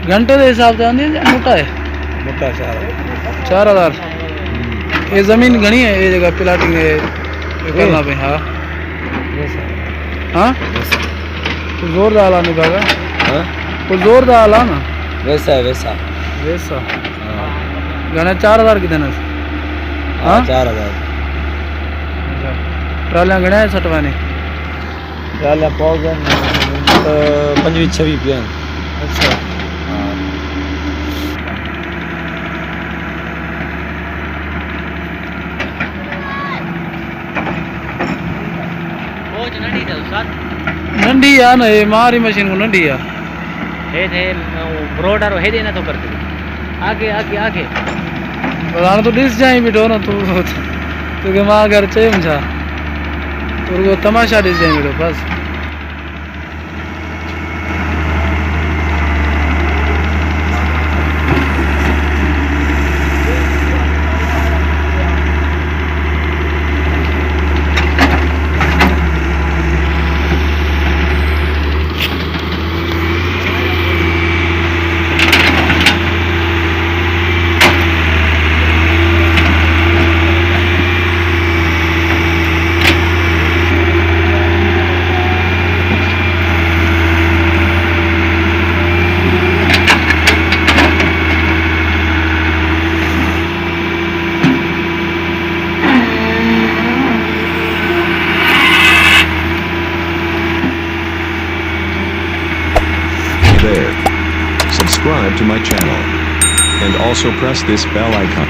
घंटे के हिसाब से आंदी है मोटा है? मोटा 4000। ये जमीन घनी है ये जगह प्लाटिंग है ये करना पे। हाँ हाँ कुछ जोर डाला नहीं भागा, कुछ जोर डाला ना वैसा है वैसा वैसा। घना 4000 की देना। हाँ 4000 ट्रालियाँ घना है सटवाने ट्रालियाँ पाओगे 25-26 पे। अच्छा नंढी है ना ये मारी मशीन को नंढी है थे ब्रोडर है देना तो करते आगे आगे आगे हाणे तो ॾिस जाई बीठो न तूं तोखे मां अगरि चयुमि छा तूं रुगो तमाशा ॾिस जाई बीठो बस। There. Subscribe to my channel. And also press this bell icon.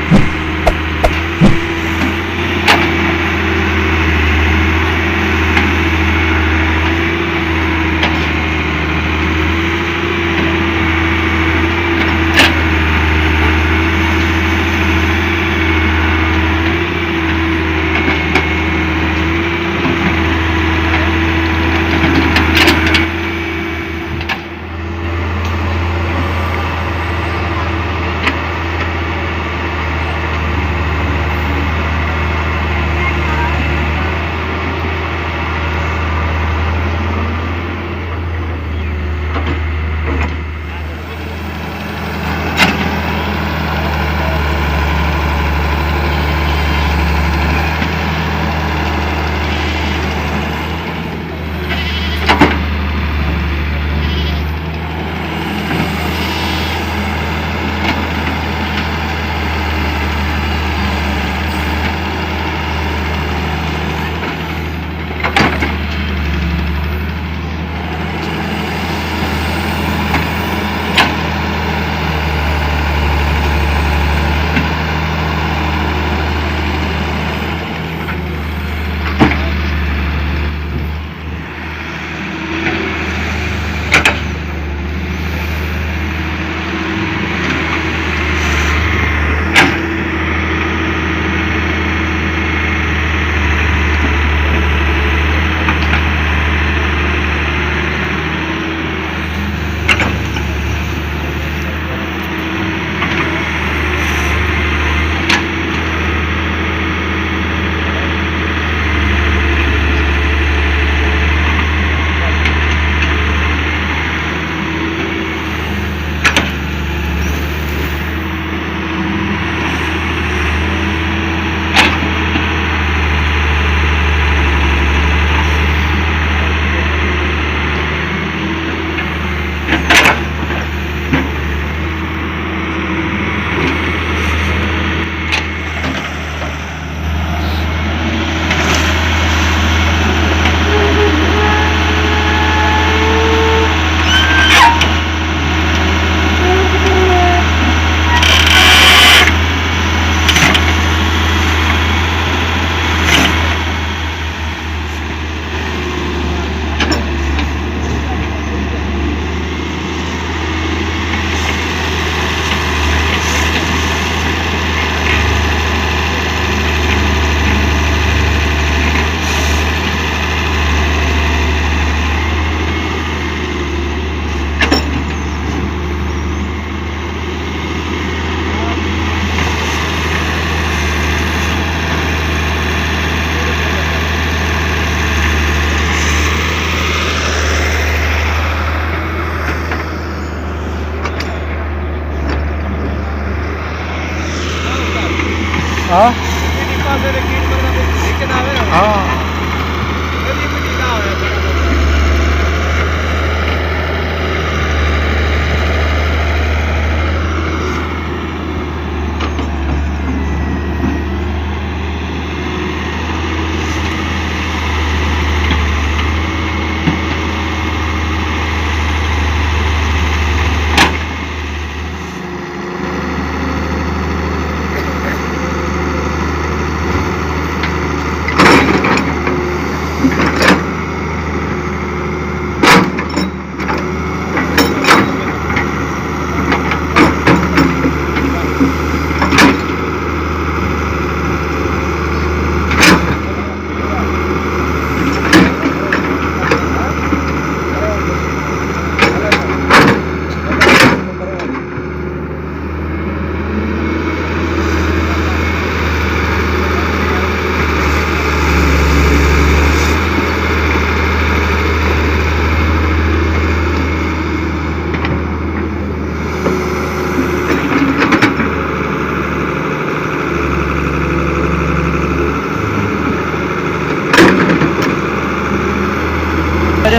हाँ हाँ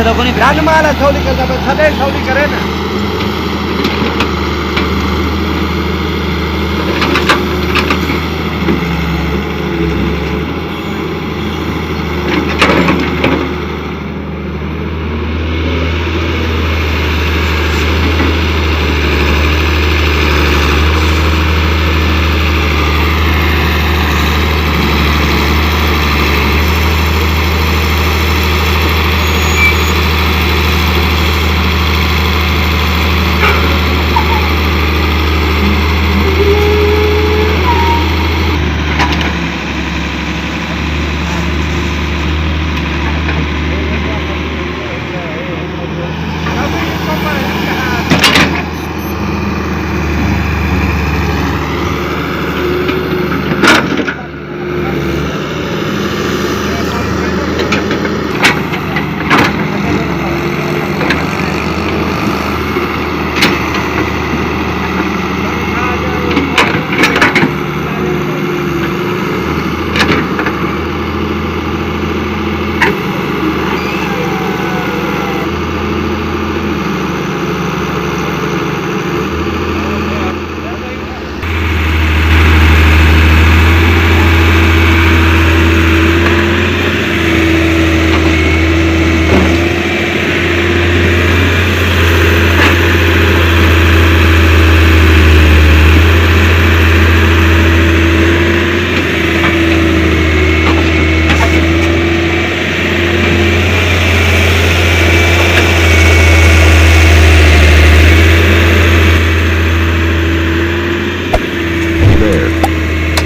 तो कोणी मला सावली करता सदैव सावली करे ना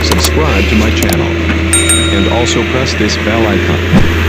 Subscribe to my channel. And also press this bell icon.